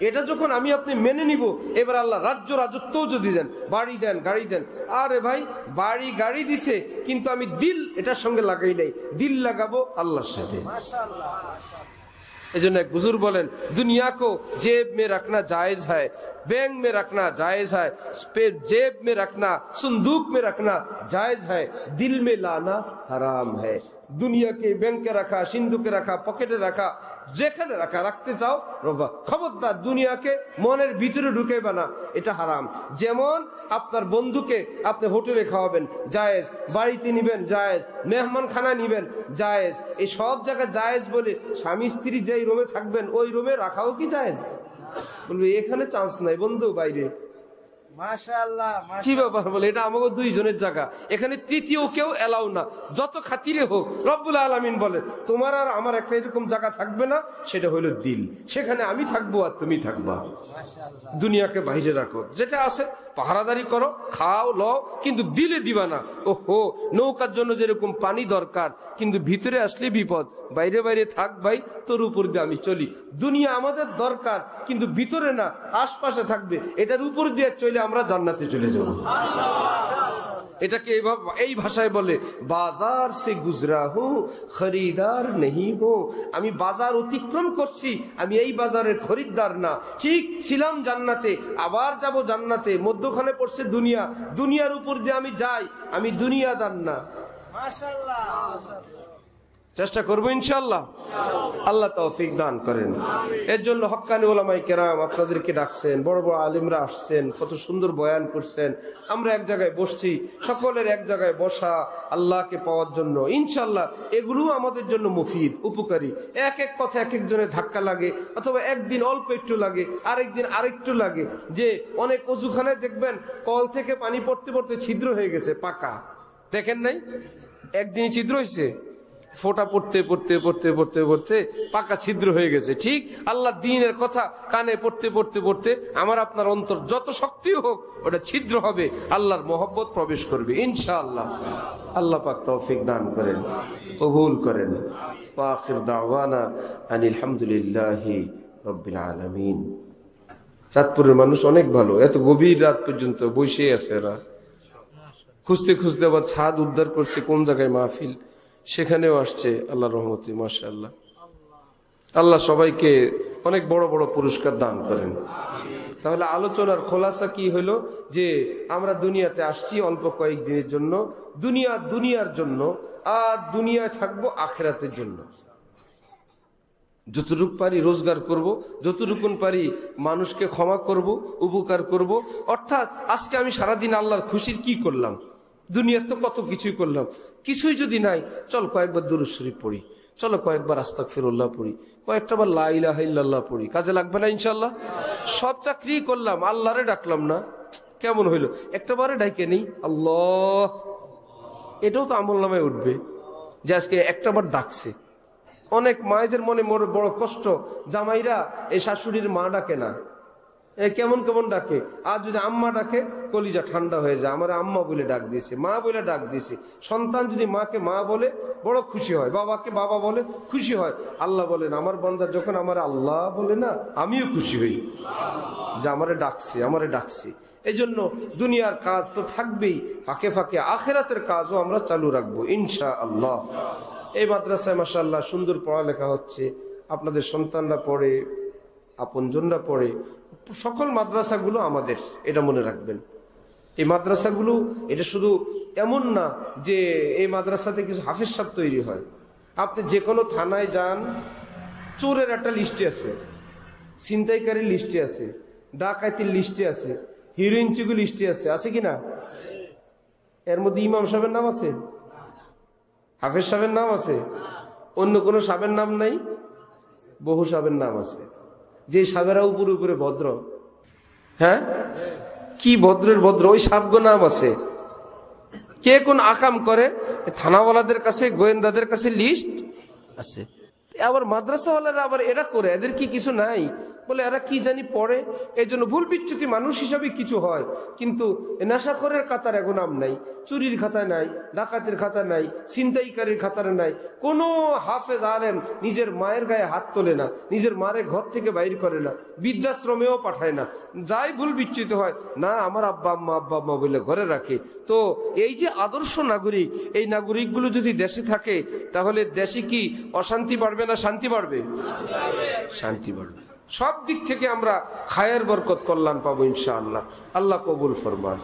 এটা যখন আমি আপনি মেনে নিব, এবার আল্লাহ রাজ্য রাজত্বও যদি দেন, বাড়ি দেন, গাড়ি দেন, আরে ভাই বাড়ি গাড়ি দিছে কিন্তু আমি দিল এটার সঙ্গে লাগাই নাই, দিল লাগাবো আল্লাহর সাথে। माशाअल्लाह माशाअल्लाह। एजন্য एक बुजुर्ग बोलें, दुनिया को जेब में रखना जायज है, बैंक में रखना जायज है, जेब में रखना, संदूक में रखना जायज है, दिल में लाना हराम है। दुनिया के बैंक रखा, सिंदूके रखा, पकेटे रखा, যেখানে রাখা রাখতে চাও রবা, খবরদার দুনিয়াকে মনের ভিতরে ঢুকাইবা না, এটা হারাম। যেমন আপনার বন্ধুকে আপনি হোটেলে খাওয়াবেন জায়েজ, বাড়িতে নিবেন জায়েজ, মেহমান খানা নিবেন জায়েজ, এই সব জায়গায় জায়েজ বলে স্বামী স্ত্রী যেই রুমে থাকবেন ওই রুমে রাখাও কি জায়েজ? বলবে এখানে চান্স নাই বন্ধু, বাইরে। माशाअल्लाह কি माशाअल्लाह। ব্যাপার? বলে এটা আমাকে দুইজনের জায়গা, এখানে তৃতীয় কেউ এলাও না, যত খাতিরে হোক। রব্বুল আলামিন বলে তোমার আর আমার একটা এরকম জায়গা থাকবে না, সেটা হলো দিল, সেখানে আমি থাকবো আর তুমি থাকবা। দুনিয়াকে বাইরে রাখো, যেটা আছে পাহারাদারি করো, খাও লও, কিন্তু দিলে দিবা না। ওহো, নৌকার জন্য যেরকম পানি দরকার, কিন্তু ভিতরে আসলে বিপদ, বাইরে বাইরে থাক ভাই, তোর উপর দিয়ে আমি চলি। দুনিয়া আমাদের দরকার কিন্তু ভিতরে না, আশপাশে থাকবে, এটার উপর দিয়ে চলে আমরা জান্নাতে চলে যাব। এটাকে এই ভাষায় বলে বাজার সে গুজরা হু খরিদার নেহি হো। আমি বাজার অতিক্রম করছি, আমি এই বাজারের খরিদ্দার না। ঠিক ছিলাম জান্নাতে, আবার যাব জান্নাতে, মধ্যখানে পড়ছে দুনিয়া, দুনিয়ার উপর দিয়ে আমি যাই, আমি দুনিয়াদার না। माशाअल्लाह माशाअल्लाह। চেষ্টা করবো ইনশাআল্লাহ, আল্লাহ তৌফিক দান করেন। এর জন্য হক্কানি ওলামায়ে কেরাম আপনাদেরকে ডাকছেন, বড় বড় আলিমরা আসছেন, কত সুন্দর বয়ান করছেন। আমরা এক জায়গায় বসছি, সকলের এক জায়গায় বসা আল্লাহকে পাওয়ার জন্য। ইনশাআল্লাহ এগুলো আমাদের জন্য মুফিদ, উপকারী। এক এক কথা এক একজনের ধাক্কা লাগে, অথবা একদিন অল্প একটু লাগে, আরেকদিন আরেকটু লাগে। যে অনেক অজুখানায় দেখবেন কল থেকে পানি পড়তে পড়তে ছিদ্র হয়ে গেছে, পাকা, দেখেন নাই? একদিনই ছিদ্র হয়েছে, ফোঁটা পড়তে পড়তে পড়তে পড়তে পড়তে পাকা ছিদ্র হয়ে গেছে। ঠিক আল্লাহ দ্বীনের কথা কানে পড়তে পড়তে পড়তে আমার আপনার অন্তর যত শক্তি হোক ওটা ছিদ্র হবে, আল্লাহর মহব্বত প্রবেশ করবে ইনশাআল্লাহ। আল্লাহ পাক তৌফিক দান করেন, কবুল করেন। আখির দাওয়ানা আনিল হামদুলিল্লাহি রাব্বিল আলামিন। চাঁদপুরের মানুষ অনেক ভালো, এত গভীর রাত পর্যন্ত বসে আছে এরা, খুঁজতে খুঁজতে আবার ছাদ উদ্ধার করছে কোন জায়গায় মাহফিল, সেখানেও আসছে আল্লাহর রহমতে। মাশাআল্লাহ, আল্লাহ সবাইকে অনেক বড় বড় পুরস্কার দান করেন। তাহলে আলোচনার খোলাসা কি হলো? যে আমরা দুনিয়াতে আসছি অল্প কয়েকদিনের জন্য, দুনিয়ার জন্য, আর দুনিয়ায় থাকবো আখিরাতের জন্য। যতটুকু পারি রোজগার করব, যতটুকুন পারি মানুষকে ক্ষমা করব, উপকার করব। অর্থাৎ আজকে আমি সারাদিন আল্লাহর খুশির কি করলাম? দুনিয়ার তো কত কিছুই করলাম, কিছুই যদি নাই, চল কয়েকবার দুরূদ শরীফ পড়ি, চলো কয়েকবার আস্তাগফিরুল্লাহ পড়ি, কয়েকটা বার লা ইলাহা ইল্লাল্লাহ পড়ি, কাজে লাগবে না ইনশাআল্লাহ? সব চাকরি করলাম, আল্লাহরে ডাকলাম না, কেমন হইলো? একটা বারে ডাইকে নেই আল্লাহ, এটাও তো আমল নামায় উঠবে যে আজকে একটা বার ডাকছে। অনেক মায়েদের মনে বড় কষ্ট, জামাইরা এই শাশুড়ির মা ডাকে না, কেমন কেমন ডাকে। আর যদি আম্মা ডাকে কলিজা ঠান্ডা হয়ে যায়, আমার আম্মা বলে ডাক দিয়েছে, মা বলে ডাক দিয়েছে। সন্তান যদি মাকে মা বলে বড় খুশি হয়, বাবাকে বাবা বলে খুশি হয়। আল্লাহ বলেন আমার বান্দা যখন আমার আল্লাহ বলে না, আমিও খুশি হই যে আমারে ডাকছে। এই জন্য দুনিয়ার কাজ তো থাকবেই, ফাঁকে ফাঁকে আখিরাতের কাজও আমরা চালু রাখবো ইনশাআল্লাহ। এই মাদ্রাসায় মাশাআল্লাহ সুন্দর পড়ালেখা হচ্ছে, আপনাদের সন্তানরা পড়ে, আপনজনরা পড়ে। সকল মাদ্রাসাগুলো আমাদের, এটা মনে রাখবেন। এই মাদ্রাসাগুলো এটা শুধু এমন না যে এই মাদ্রাসাতে কিছু হাফেজ সাহেব তৈরি হয়। আপনি যে কোনো থানায় যান, চোরের একটা লিস্টে আছে, ছিনতাইকারীর লিস্টে আছে, ডাকাতির লিস্টে আছে, হিরোইন চুরি লিস্টে আছে কিনা? এর মধ্যে ইমাম সাহেবের নাম আছে, হাফেজ সাহেবের নাম আছে, অন্য কোনো সাহেবের নাম নাই? বহু সাহেবের নাম আছে, যে সাহেবেরা উপরে উপরে ভদ্র। হ্যাঁ, কি ভদ্রের ভদ্র, ওই সাহেবগো নাম আছে। কে কোন আকাম করে থানাওয়ালাদের কাছে, গোয়েন্দাদের কাছে লিস্ট আছে। আবার মাদ্রাসাওয়ালারা আবার এরা করে, এদের কি কিছু নাই? বলে এরা কি জানি পড়ে, এই জন্য ভুল বিচ্যুতি মানুষ হিসাবে কিছু হয়। কিন্তু নেশাখোরের কাতার এখন নাম নাই, চুরির খাতায় নাই, ডাকাতের খাতা নাই, ছিনতাইকারীর খাতারে নাই। কোনো হাফেজ আলেম নিজের মায়ের গায়ে হাত তোলে না, নিজের মারে ঘর থেকে বাইর করে না, বৃদ্ধাশ্রমেও পাঠায় না। যাই ভুল বিচ্যুত হয়, না আমার আব্বা আম্মা বলে ঘরে রাখে। তো এই যে আদর্শ নাগরিক, এই নাগরিকগুলো যদি দেশে থাকে, তাহলে দেশে কি অশান্তি বাড়বে না শান্তি বাড়বে? শান্তি বাড়বে। সব দিক থেকে আমরা খায়ের বরকত কল্যাণ পাবো ইনশাআল্লাহ। আল্লাহ কবুল ফরমান।